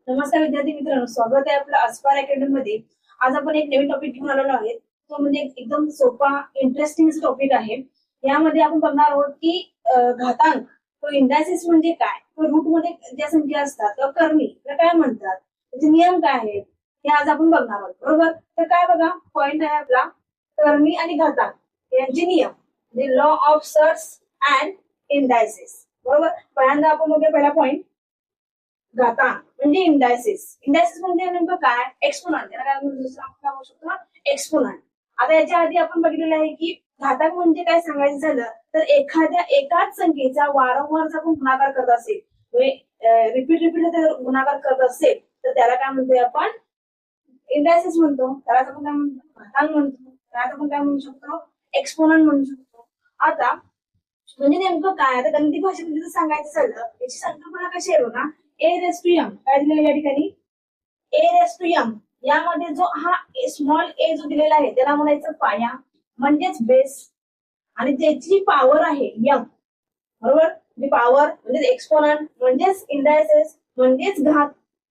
नमस्कार विद्यार्थी मित्रांनो, स्वागत आहे आपलं अस्पार अकॅडमी मध्ये। आज आपण एक नवीन टॉपिक घेऊन आलेलो आहे। तो म्हणजे एकदम सोपा इंटरेस्टिंग टॉपिक आहे। यामध्ये आपण बघणार आहोत की घातांक तो इंडायसिस म्हणजे काय, तो रूट मध्ये ज्या संख्या असतात किंवा कर्णी त्याला काय म्हणतात, त्याचे नियम काय आहेत हे आज आपण बघणार आहोत। बरोबर, तर काय बघा, पॉइंट आहे आपला कर्णी आणि घातांक यांचे नियम म्हणजे लॉ ऑफ सर्ट्स अँड इंडायसिस। बरोबर, पहिल्यांदा आपण बघूया पहिला पॉइंट घातांक म्हणजे इंडायसिस। इंडायसिस म्हणजे नेमकं काय, एक्सपोनंट, त्याला काय म्हणू शकतो, एक्सपोनंट। आता याच्या आधी आपण बघितलेलं आहे की घातांक म्हणजे काय सांगायचं झालं तर एखाद्या एकाच संख्येचा वारंवार जर आपण गुणाकार करत असेल, रिपीट गुणाकार करत असेल तर त्याला काय म्हणतोय आपण, इंडायसिस म्हणतो। त्याला आपण काय म्हणतो, घातांक म्हणतो। त्याला आपण काय म्हणू शकतो, एक्सपोनंट म्हणू शकतो। आता म्हणजे नेमकं काय, आता गणिती भाषेमध्ये जर सांगायचं झालं, याची संकल्पना कशी आहे बघा, ए रेस टू एम काय दिलेलं या ठिकाणी, ए रेस टू एम। यामध्ये जो हा स्मॉल ए जो दिलेला आहे त्याला म्हणायचं पाया म्हणजेच बेस, आणि त्याची पॉवर आहे एम। बरोबर, जी पॉवर म्हणजे एक्सपोनंट म्हणजेच इंडायसिस म्हणजेच घात,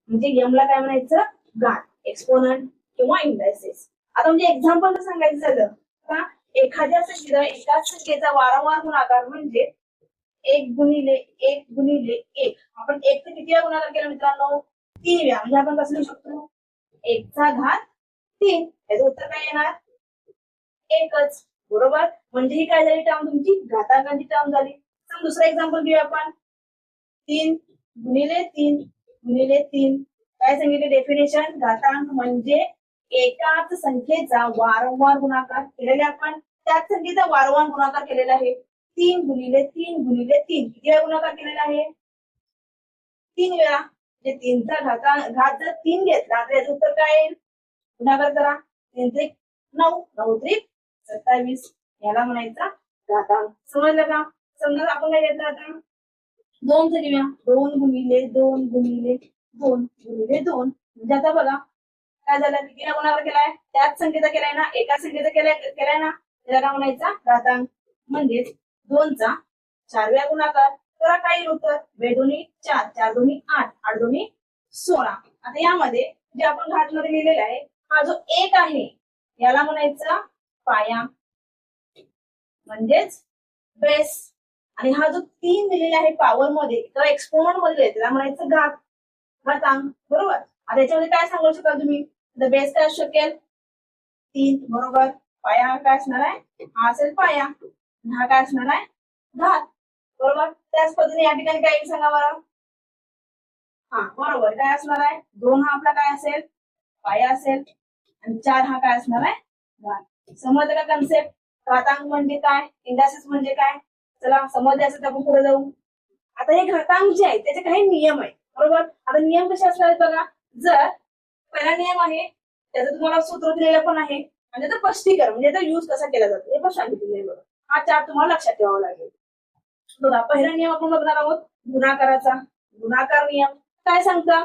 म्हणजे एम ला काय म्हणायचं, घात, एक्सपोनंट किंवा इंडायसिस। आता म्हणजे एक्झाम्पल जर सांगायचं झालं का, एखाद्या संख्येचा एकाच संख्येचा वारंवार गुणाकार म्हणजे एक गुणिले एक गुणिले एक। आपण एक किती वेळा गुणाकार केला मित्रांनो, 3 वेळा। म्हणजे आपण कसं लिहू शकतो, 1 चा घात 3। याचं उत्तर काय येणार, एकच। बरोबर, म्हणजे ही काय झाली टर्म, तुमची घातांकाची टर्म झाली। तर दुसरा एक्झाम्पल घेऊया आपण, 3 गुणिले 3 गुणिले 3। काय सांगितले डेफिनेशन, घातांक म्हणजे एकाच संख्येचा वारंवार गुणाकार केलेला, आपण त्याच संख्येचा वारंवार गुणाकार केलेला आहे। 3 गुणिले 3 गुणिले 3 किती वेळा गुणाकार केलेला आहे, 3 वेळा। म्हणजे 3चा घात जर 3 घेतला तर याचं उत्तर काय येईल, गुणाकार करा, 3 त्रिक 9, 9 त्रिक 27। याला म्हणायचा घातांक। समजलं का? समजा आपण काय घेतलं, आता 2 चं घेऊया, 2 गुणिले 2 गुणिले 2 गुणिले 2। म्हणजे आता बघा काय झालं, किती गुणाकार केलाय, त्याच संख्येचा केलाय ना, एकाच संख्येचा केलाय ना, त्याला म्हणायचा घातांक। म्हणजेच 2चा 4 वेळा गुणाकार करा, काय येईल उत्तर, 2 दुनी 4, 4 दुनी 8, 8 दुनी 16। आता यामध्ये जे आपण घात मध्ये लिहिलेला आहे, हा जो एक आहे याला म्हणायचा पाया म्हणजेच बेस, आणि हा जो 3 दिलेला आहे पॉवर मध्ये किंवा एक्सपोनंट मध्ये त्याला म्हणायचं घात, घातांक। बरोबर, आता याच्यामध्ये काय सांगू शकाल तुम्ही, द बेस काय असू शकेल, 3। बरोबर, पाया काय असणार आहे, हा असेल पाया, हा काय असणार आहे, घात। बरोबर, त्याच पद्धतीने या ठिकाणी काय येईल सांगा बरं, हा बरोबर काय असणार आहे, 2 हा आपला काय असेल, पाया असेल, आणि 4 हा काय असणार आहे, घात। समजलं का कन्सेप्ट, घातांक म्हणजे काय, इंडायसिस म्हणजे काय। चला समजले असेल तर आपण पुढे जाऊ। आता हे घातांक जे आहे त्याचे काही नियम आहे। बरोबर, आता नियम कसे असणार आहेत बघा, जर पहिला नियम आहे त्याचं तुम्हाला सूत्र दिलेलं पण आहे, आणि त्याचं स्पष्टीकरण म्हणजे त्याचा यूज कसा केला जातो हे पण सांगितलेलं आहे बघा। हा 4 तुम्हाला लक्षात ठेवावा लागेल। बघा, पहिला नियम आपण बघणार आहोत गुणाकाराचा। गुणाकार नियम काय सांगता,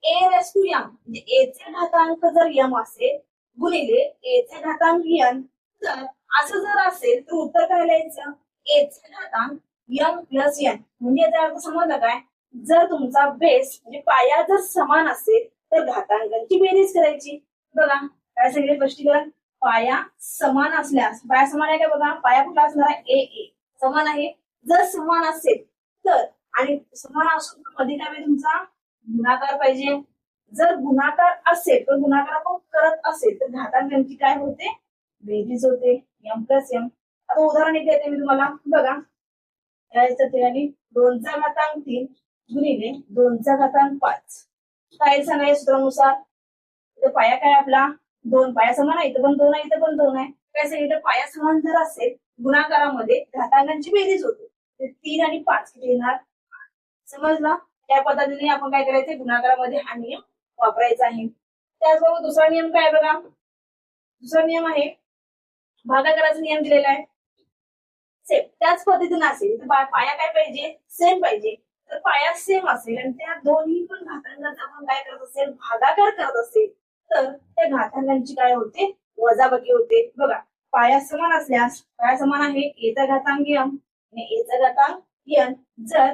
ए रेस टू एम म्हणजे ए चे घातांक जर एम असेल गुणिले ए चे घातांक एन, तर असं जर असेल तर उत्तर काय लिहायचं, ए चे घातांक एम प्लस एन। म्हणजे याचा अर्थ समजला काय, जर तुमचा बेस म्हणजे पाया जर समान असेल तर घातांकांची बेरीज करायची। बघा काय सांगितले स्पष्टीकरण, पाया समान असल्यास, पाया समान आहे का बघा, पाया कुठला असणार आहे, ए ए समान आहे। जर समान असेल तर, आणि समान असून मध्ये काय तुमचा गुणाकार पाहिजे। जर गुणाकार असेल तर, गुणाकार आपण करत असेल तर घातांकांची काय होते, बेरीज होते, एम प्लस एम। आता उदाहरण एक देते मी तुम्हाला, बघा याच्या ठिकाणी 2 चा घातांक 3 गुणिले 2 चा घातांक 5। काय सांगाय सूत्रानुसार, तर पाया काय आपला 2, पाया समान आहे, इथं पण 2 आहे, इथं पण 2 आहे। काय सांगितलं, पाया समान जर असेल गुणाकारामध्ये घातांकांची बेरीज होते, 3 आणि 5 किती येणार, समजला। त्या पद्धतीने आपण काय करायचं, गुणाकारामध्ये हा नियम वापरायचा आहे। त्याचबरोबर दुसरा नियम काय बघा, दुसरा नियम आहे भागाकाराचा नियम दिलेला आहे, सेम त्याच पद्धतीने असेल तर पाया काय पाहिजे, सेम पाहिजे। तर पाया सेम असेल आणि त्या दोन्ही पण घातांकाचा आपण काय करत असेल, भागाकार करत असेल, तर त्या घातांकांची काय होते, वजाबाकी होते। बघा पाया समान असल्यास, पाया समान आहे ए चा घातांक एम आणि ए चा घातांक एन, जर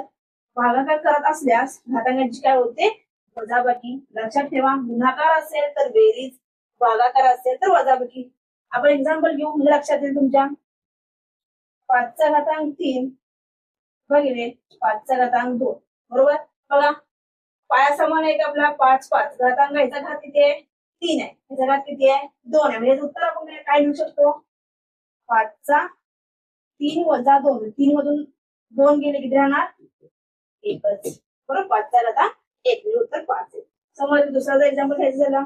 भागाकार करत असल्यास घातांकांची काय होते, वजाबाकी. लक्षात ठेवा, गुणाकार असेल तर बेरीज, भागाकार असेल तर वजाबाकी. आपण एक्झाम्पल घेऊ म्हणजे लक्षात येईल तुमच्या. 5^3 भागिले 5^2 बरोबर. बघा पाया समान आहे का आपला? 5 5 घातांक याचा घात किती आहे? 3 आहे. याचा घात किती आहे? 2 आहे. म्हणजे उत्तर आपण काय लिहू शकतो? 5^3 वजा 2. 3 मधून 2 गेले किती राहणार? 1च बरोबर. 5^1 म्हणजे उत्तर 5 आहे. समोर दुसरा एक्झाम्पल घ्यायचं झाला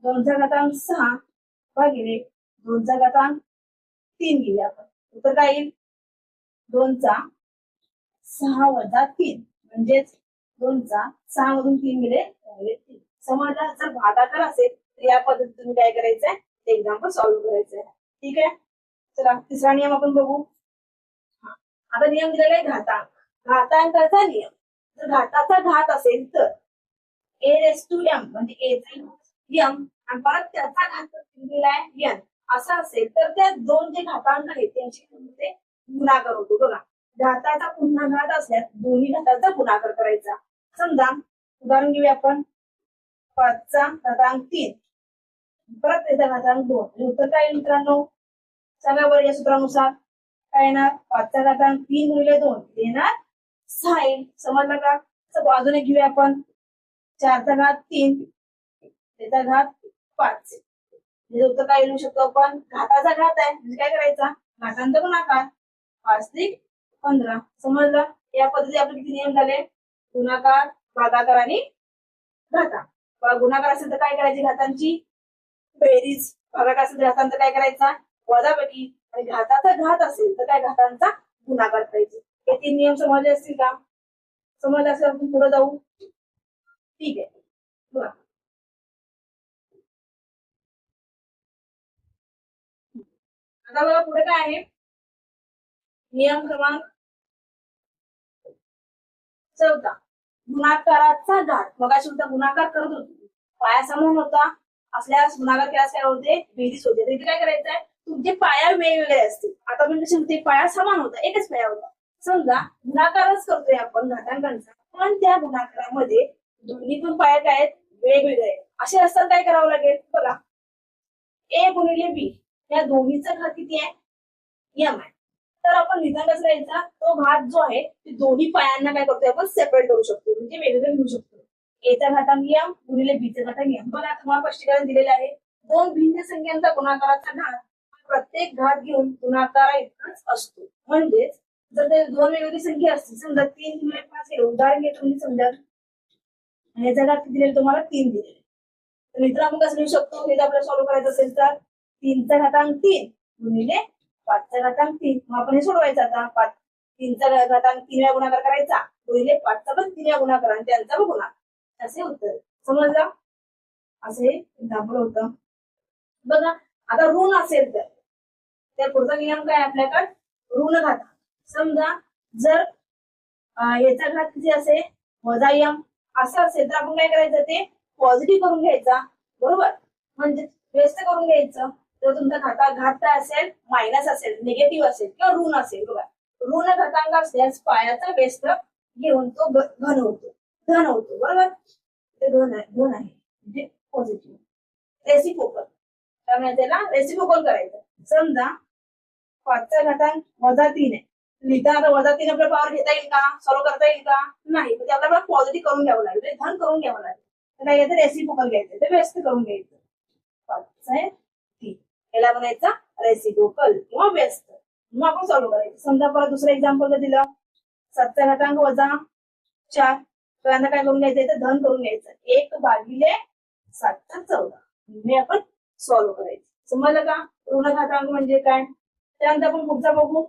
2^6 भागिले 2^3 घेऊया आपण. उत्तर काय येईल? 2^6 वजा 3 म्हणजेच 2^6 मधून 3 गेले 3. समजला. जर भागाकार असेल तर या पद्धतीने तुम्ही काय करायचंय? ते एक्झाम्पल सॉल्व्ह करायचंय. ठीक आहे. चला तिसरा नियम आपण बघू. आता नियम दिलेला आहे घातांक. घातांकाचा नियम. जर घाताचा घात असेल तर a⁻m म्हणजे a m आणि परत त्याचा घात दिलेला आहे n असा असेल तर त्या दोन जे घातांक आहेत त्यांची गुणाकार होतो. बघा घाताचा पुन्हा घात असल्यास दोन्ही घातांचा गुणाकार करायचा. समजा उदाहरण घेऊया आपण 5^3 परत त्याचा घातांक 2. उत्तर काय येईल मित्रांनो? सांगा बरं या सूत्रानुसार काय येणार? 5^3 गुणिले 2 येणार 6 येईल. समजलं का? अजून एक घेऊया आपण 4^3 त्याचा घात 5. म्हणजे उत्तर काय लिहू शकतो आपण? घाताचा घात आहे म्हणजे काय करायचा? घातांचा गुणाकार. 5×3 = 15. समजलं. या पद्धती आपले किती नियम झाले? गुणाकार, भागाकार आणि घातांक. गुणाकार असेल तर काय करायची? घातांची बेरीज. भागाकार असेल तर घातांचा काय करायचा? वजाबाकी. आणि घाताचा घात असेल तर काय? घातांचा गुणाकार करायचे. हे 3 नियम समजले असतील का? समजले असेल आपण पुढे जाऊ. ठीक आहे. बघा आता बघा पुढे काय आहे? नियम क्रमांक 14 गुणाकाराचा घात. मग सुद्धा गुणाकार करत होतो, पाया समान होता असल्यास गुणाकार केल्यास काय होते? बेरीज होते. तिथे काय करायचंय? तुमचे पाया वेगवेगळे असतील. आता म्हणजे कसे होते? पाया समान होता, एकच पाया होता. समजा गुणाकारच करतोय आपण घातांकांचा, पण त्या गुणाकारामध्ये दोन्ही पण पाया काय आहेत? वेगवेगळे आहेत. असे असताना काय करावं लागेल? बघा a गुणिले b या दोन्हीचा घात किती आहे? m आहे. तर आपण लिहिताना कसं लिहायचा? तो घात जो आहे ते दोन्ही पायांना काय करतोय? आपण सेपरेट करू शकतो, म्हणजे वेगवेगळे लिहू शकतो. a चा घातांक m गुणिले b चा घातांक m. बघा तुम्हाला स्पष्टीकरण दिलेलं आहे. दोन भिन्न संख्यांचा गुणाकाराचा घात प्रत्येक घात घेऊन गुणाकारा इतकाच असतो. म्हणजेच जर ते दोन वेगवेगळी संख्या असतील, समजा 3 गुणिले 5 हे उदाहरण घेतो म्हणजे समजा याचा घात किती दिलेला तुम्हाला? 3 दिलेले. तर इथं आपण कसं लिहू शकतो? हे जर आपल्याला सॉल्व्ह करायचं असेल तर 3चा घातांक 3 गुणिले 5चा घातांक 3. मग आपण हे सोडवायचं. आता 3चा घातांक 3 वेळा गुणाकार करायचा गुणिले 5चा पण 3 वेळा गुणाकार आणि त्यांचा पण गुणाकार. असे उत्तर. समजलं? असे एक्झाम्पल होतं. बघा आता ऋण असेल तर त्या पुढचा नियम काय आपल्याकडे? ऋण घातांक. समजा जर याचा घात किती असेल? -m असं असेल तर आपण काय करायचं? ते पॉझिटिव्ह करून घ्यायचा. बरोबर. म्हणजे व्यस्त करून घ्यायचं. तर तुमचा घात काय असेल? मायनस असेल, निगेटिव्ह असेल किंवा ऋण असेल. बघा ऋण घातांक असल्यास पायाचा व्यस्त घेऊन तो धन होतो. बरोबर. ते धन आहे म्हणजे पॉझिटिव्ह. रेसिप्रोकल. त्यामुळे त्याला रेसिप्रोकल करायचं. समजा 5चा घातांक -3 आहे. लिहिताना -3 आपल्या पावर घेता येईल का? सॉल्व्ह करता येईल का? नाही. म्हणजे आपल्याला पॉझिटिव्ह करून घ्यावं लागेल, धन करून घ्यावं लागेल. तर काय घ्यायचं? रेसिप्रोकल घ्यायचं, ते व्यस्त करून घ्यायचं. 5×3 याला म्हणायचा रेसिप्रोकल किंवा व्यस्त. मग आपण सॉल्व्ह करायचं. समजा परत दुसरं एक्झाम्पल दिलं 7चा घातांक -4. तर काय करून घ्यायचं? धन करून घ्यायचं. 1/714 म्हणजे आपण सॉल्व्ह करायचं. समजलं का? ऋण घातांक म्हणजे काय? त्यानंतर आपण पुढचा बघू.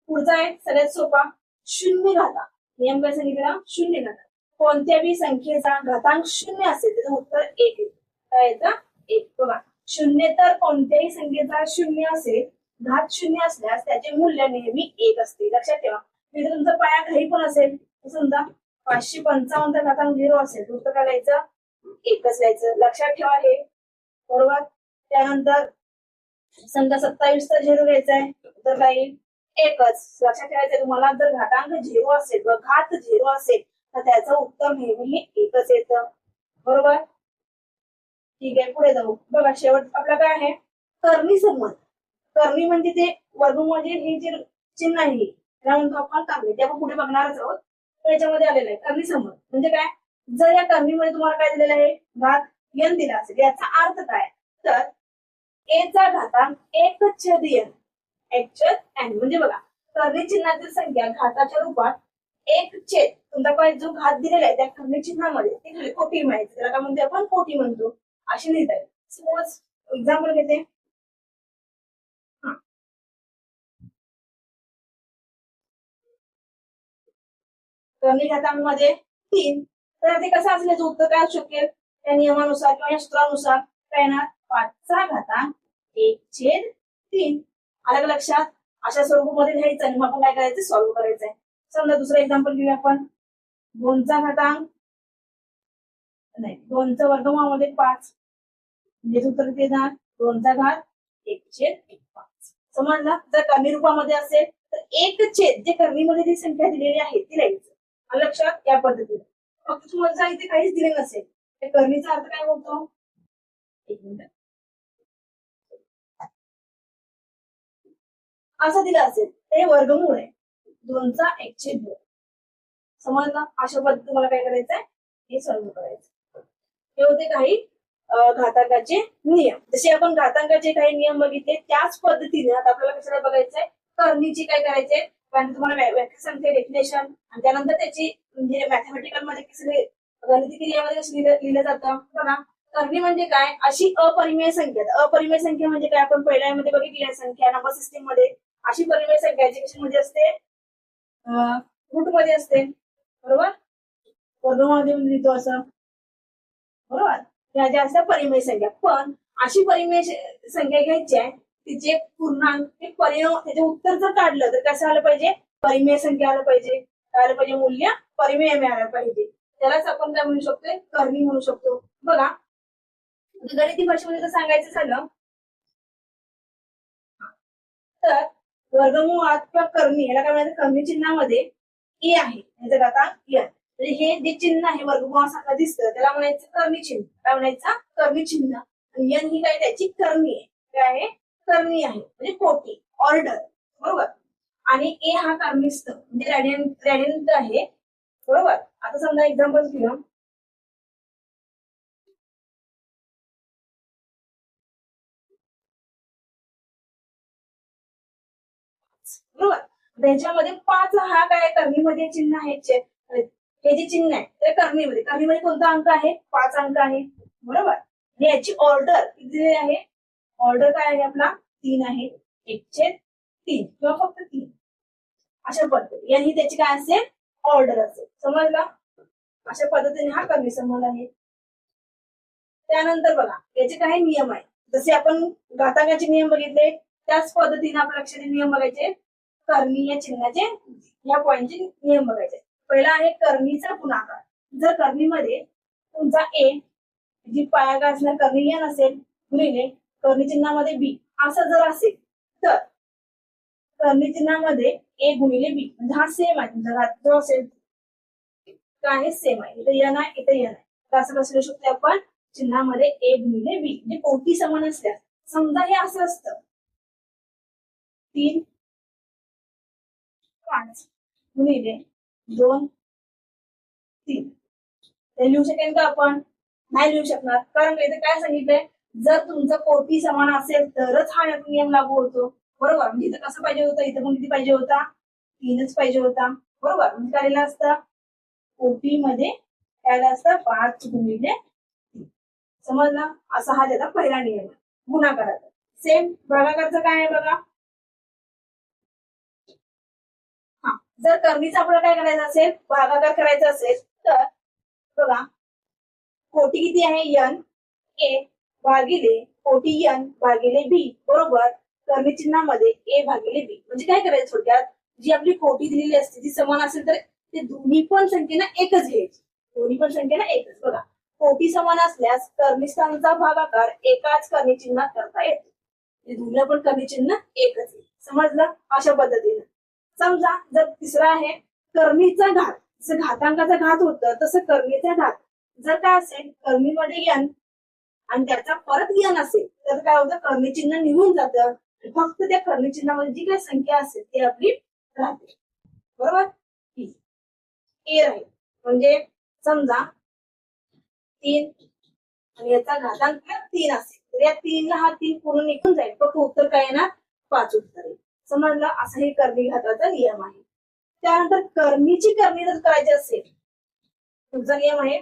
पुढचा आहे सगळ्यात सोपा, शून्य घातांक. नियम काय सांगितला? शून्य घातांक. कोणत्याही संख्येचा घातांक 0 असेल त्याचं उत्तर 1 येईल. काय येतं? 1. बघा शून्य तर कोणत्याही संख्येचा 0 असेल, घात 0 असल्यास त्याचे मूल्य नेहमी 1 असते. लक्षात ठेवा. म्हणजे तुमचा पाया काही पण असेल, समजा 555 घातांक 0 असेल तर उत्तर काय लिहायचं? 1च लिहायचं. लक्षात ठेवा हे. बरोबर. त्यानंतर समजा 27चा 0 घ्यायचा आहे तर काय येईल? 1च. लक्षात ठेवायचं तुम्हाला. जर घातांक 0 असेल व घात 0 असेल तर त्याचं उत्तर नेहमी एकच येतं. बरोबर. ठीक आहे, पुढे जाऊ. बघा शेवट आपला काय आहे, कर्णी संबंध. कर्णी म्हणजे ते वर्गमूळ म्हणजे हे जे चिन्ह आहे त्याला म्हणतो आपण कर्णी, ते आपण पुढे बघणारच आहोत. त्याच्यामध्ये आलेलं आहे कर्णी संबंध म्हणजे काय. जर या कर्णीमध्ये तुम्हाला काय दिलेलं आहे, घात n दिला असेल, याचा अर्थ काय, तर a चा घातांक 1/n, n म्हणजे बघा कर्णी चिन्हातील संख्या घाताच्या रूपात 1 तुमचा काय जो घात दिलेला आहे त्या कर्णी चिन्हामध्ये ते कोटी माहिती, त्याला काय म्हणतो आपण, कोटी म्हणतो, अशी लिहिता येईल. सपोज एक्झाम्पल घेते. कर्णी घातांमध्ये 3, तर ते कसं असल्याचं उत्तर काय असू शकेल, त्या नियमानुसार किंवा या सूत्रानुसार काय येणार, 5चा घातांक 1/3. आलं का लक्षात. अशा स्वरूपामध्ये लिहायचं आणि मग आपण काय करायचं, सॉल्व्ह करायचंय. समजा दुसरं एक्झाम्पल घेऊया आपण. 2चा घातांक नाही, 2चा वर्गमूळामध्ये 5 म्हणजे उत्तर ते येणार 2चा घात 1/5. समजलं. जर कर्णी रूपामध्ये असेल तर 1 जे कर्णीमध्ये जी संख्या दिलेली आहे ती लिहायचं. लक्षात, या पद्धतीने. फक्त तुम्हाला इथे काहीच दिले नसेल त्या कर्णीचा अर्थ काय होतो, एक मिनिट, असं दिलं असेल ते वर्गमूळ आहे 2चा 1/2. समजलं. अशा पद्धतीने तुम्हाला काय करायचंय, हे सॉल्व्ह करायचं. हे होते काही घातांकाचे नियम. जसे आपण घातांकाचे काही नियम बघितले त्याच पद्धतीने आता आपल्याला कशाला बघायचंय, कर्णीची काय करायचंय, कारण तुम्हाला व्याख्या सांगते, डेफिनेशन, आणि त्यानंतर त्याची म्हणजे मॅथमॅटिकल मध्ये कसं गणिती क्रियामध्ये कसं लिहिलं जातं बघा. कर्णी म्हणजे काय, अशी अपरिमेय संख्या. अपरिमेय संख्या म्हणजे काय, आपण पहिल्या मध्ये बघितली आहे संख्या नंबर सिस्टीम मध्ये. अशी परिमेय संख्या जी कशामध्ये असते, रूट मध्ये असते. बरोबर, वर्गमूळामध्ये लिहितो असं. बरोबर, त्या ज्या असतात परिमेय संख्या. पण अशी परिमेय संख्या घ्यायची आहे तिचे पूर्णांक ते त्याचे उत्तर जर काढलं तर कसं आलं पाहिजे, परिमेय संख्या आलं पाहिजे. काय आलं पाहिजे, मूल्य परिमेय मिळालं पाहिजे. त्यालाच आपण काय म्हणू शकतो, कर्णी म्हणू शकतो. बघा गणिती भाषेमध्ये जर सांगायचं झालं तर वर्गमूळात किंवा कर्णी याला काय म्हणायचं, कर्णी चिन्हामध्ये ए आहे, याचं घातांक n. म्हणजे हे जे चिन्ह आहे वर्गमूळासारखं दिसतं त्याला म्हणायचं कर्णी चिन्ह. काय म्हणायचं, कर्णी चिन्ह. आणि n ही काय त्याची कर्णी आहे. काय आहे, कर्णी आहे म्हणजे कोटी, ऑर्डर. बरोबर. आणि ए हा कर्णीस्थ म्हणजे रॅडियंट आहे. बरोबर. आता समजा एक्झाम्पल घेऊया. बरोबर, त्याच्यामध्ये 5 हा काय कर्णीमध्ये चिन्ह आहे, हे जे चिन्ह आहे ते कर्णीमध्ये कोणता अंक आहे, 5 अंक आहे. बरोबर. याची ऑर्डर किती आहे, ऑर्डर काय आहे आपला 3 आहे, 1/3 किंवा फक्त 3. अशा पद्धतीने यांनी त्याची काय असेल, ऑर्डर असेल. समजलं. अशा पद्धतीने हा कर्णी संबंध आहे. त्यानंतर बघा याचे काही नियम आहेत. जसे आपण घातांकाचे नियम बघितले त्याच पद्धतीने आपल्या लक्षात नियम बघायचे कर्णी या चिन्हाचे, या पॉइंटचे नियम बघायचे. पहिला आहे कर्णीचा गुणाकार. जर कर्णीमध्ये तुमचा ए जी पायागा असणार कर्णी n असेल गुणिले कर्णी चिन्हामध्ये बी असं जर असेल तर कर्णी चिन्हामध्ये ए गुणिले बी म्हणजे हा सेम आहे, तुमचा जो असेल काय सेम आहे. इथे n आहे, इथे n आहे, तर असं कसं लिहू शकतो आपण, चिन्हामध्ये ए गुणिले बी म्हणजे कोटी समान असल्यास. समजा हे असं असतं 3 5 गुणिले 2 3, ते लिहू शकेल का आपण, नाही लिहू शकणार. कारण इथे काय सांगितलंय, जर तुमचं कोटी समान असेल तरच हा नियम लागू होतो. बरोबर. म्हणजे इथं कसं पाहिजे होतं, इथं पण किती पाहिजे होता, 3च पाहिजे होता. बरोबर. म्हणजे काय लिहिलं असतं, कोटी मध्ये काय असतं 5 गुणिले 3. समजलं. असा हा त्याचा पहिला नियम आहे गुणाकाराचा. सेम भागाकारचा काय आहे बघा. जर कर्णीचा आपल्याला काय करायचं असेल, भागाकार करायचा असेल तर बघा कोटी किती आहे n, ए भागिले कोटी n भागिले बी. बरोबर. कर्णी चिन्हामध्ये ए भागिले बी म्हणजे काय करायचं, थोडक्यात जी आपली कोटी दिलेली असते ती समान असेल तर ते दोन्ही पण संख्येना एकच घ्यायची. दोन्ही पण संख्येना एकच. बघा कोटी समान असल्यास कर्णीस्थानाचा भागाकार एकाच कर्णी चिन्हात करता येतो. दोन्ही पण कर्णी चिन्ह एकच आहे. समजलं. अशा पद्धतीने. समजा जर तिसरा आहे कर्णीचा घात. जसं घातांकाचा घात होतं तसं करणीचा घात जर काय असेल करणीमध्ये यन आणि त्याचा परत यन असेल तर काय होतं कर्ण चिन्ह निघून जातं फक्त त्या कर्ण चिन्हामध्ये जी काही संख्या असेल ती आपली राहते बरोबर ए राहील म्हणजे समजा 3 आणि याचा घातांक 3 असेल तर या 3ला हा 3 पूर्ण निघून जाईल फक्त उत्तर काय येणार 5 उत्तर येईल समजलं असं हे कर्णी घाताचा नियम आहे त्यानंतर कर्णीची करणी जर करायची असेल तुमचा नियम आहे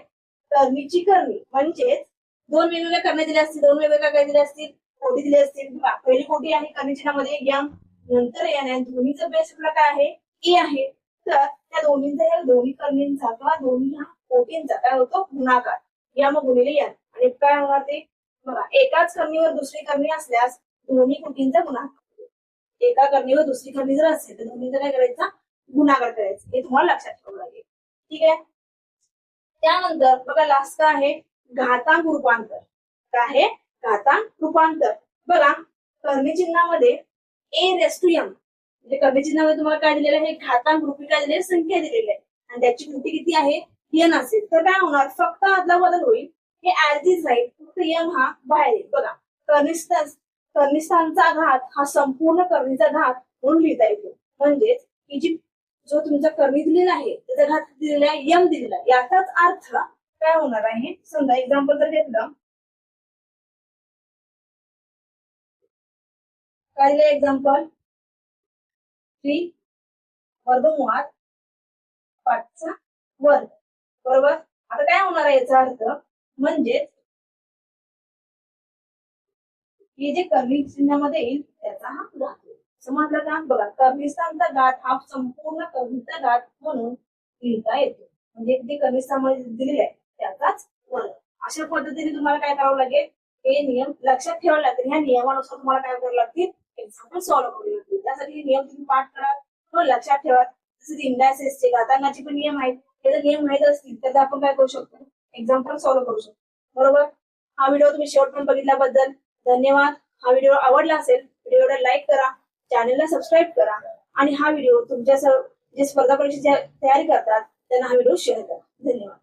कर्णीची करणी म्हणजेच 2 वेगवेगळ्या करण्या दिल्या असतील 2 वेगवेगळ्या काय दिल्या असतील कोटी दिली असतील पहिली कोटी आहे कर्णी चिन्हामध्ये यम नंतर एन आहे दोन्हीचा बेस आपला काय आहे ए आहे तर त्या दोन्हींचा या दोन्ही कर्णींचा किंवा दोन्ही ह्या कोटींचा काय होतो गुणाकार यम गुणिले एन आणि काय होणार ते बघा एकाच कर्णीवर दुसरी करणी असल्यास दोन्ही कोटींचा गुणाकार एका करणीवर दुसरी करणी जर असेल तर दोन्हीचा काय करायचा गुणाकार करायचा हे तुम्हाला लक्षात ठेवावं लागेल ठीक आहे त्यानंतर बघा लास्ट काय आहे घातांक रूपांतर काय आहे घातांक रूपांतर बघा कर्णी चिन्हामध्ये ए रेस टू एम म्हणजे कर्णी चिन्हामध्ये तुम्हाला काय दिलेलं आहे घातांक रूपी काय दिलेली संख्या दिलेली आहे आणि त्याची कृती किती आहे एन असेल तर काय होणार फक्त आदला बदल होईल हे ऍज इज राहील फक्त एम हा बाहेर येईल बघा कर्णिस्थानचा घात हा संपूर्ण कर्णीचा घात म्हणून लिहिता येतो म्हणजेच ही जी जो तुमचा कर्णी दिलेला आहे त्याचा घात दिलेला आहे यम दिलेला आहे याचाच अर्थ काय होणार आहे समजा एक्झाम्पल जर घेतलं काय दिलं एक्झाम्पल 3 वर्गमुळात 5चा वर्ग बरोबर आता काय होणार आहे याचा अर्थ म्हणजे हे जे कर्णी चिन्हामध्ये येईल त्याचा हा घात समजलं का बघा कर्णिस्थानचा घात हा संपूर्ण कर्णीचा घात म्हणून लिहिता येतो म्हणजे जे कर्णिस्थानमध्ये दिलेले आहे त्याचाच वर्ग अशा पद्धतीने तुम्हाला काय करावं लागेल हे नियम लक्षात ठेवावे लागतील ह्या नियमानुसार तुम्हाला काय करावं लागतील एक्झाम्पल सॉल्व्ह करावे लागतील त्यासाठी हे नियम तुम्ही पाठ करा किंवा लक्षात ठेवा जसे इंडायसेसचे घातांकाचे पण नियम आहेत हे जर नियम माहित असतील तर आपण काय करू शकतो एक्झाम्पल सॉल्व्ह करू शकतो बरोबर हा व्हिडिओ तुम्ही शेवटपर्यंत बघितल्याबद्दल धन्यवाद हा व्हिडिओ आवडला असेल व्हिडिओला लाईक करा चॅनलला सबस्क्राईब करा आणि हा व्हिडिओ तुमच्या जे स्पर्धा परीक्षेची तयारी करतात त्यांना हा व्हिडिओ शेअर करा धन्यवाद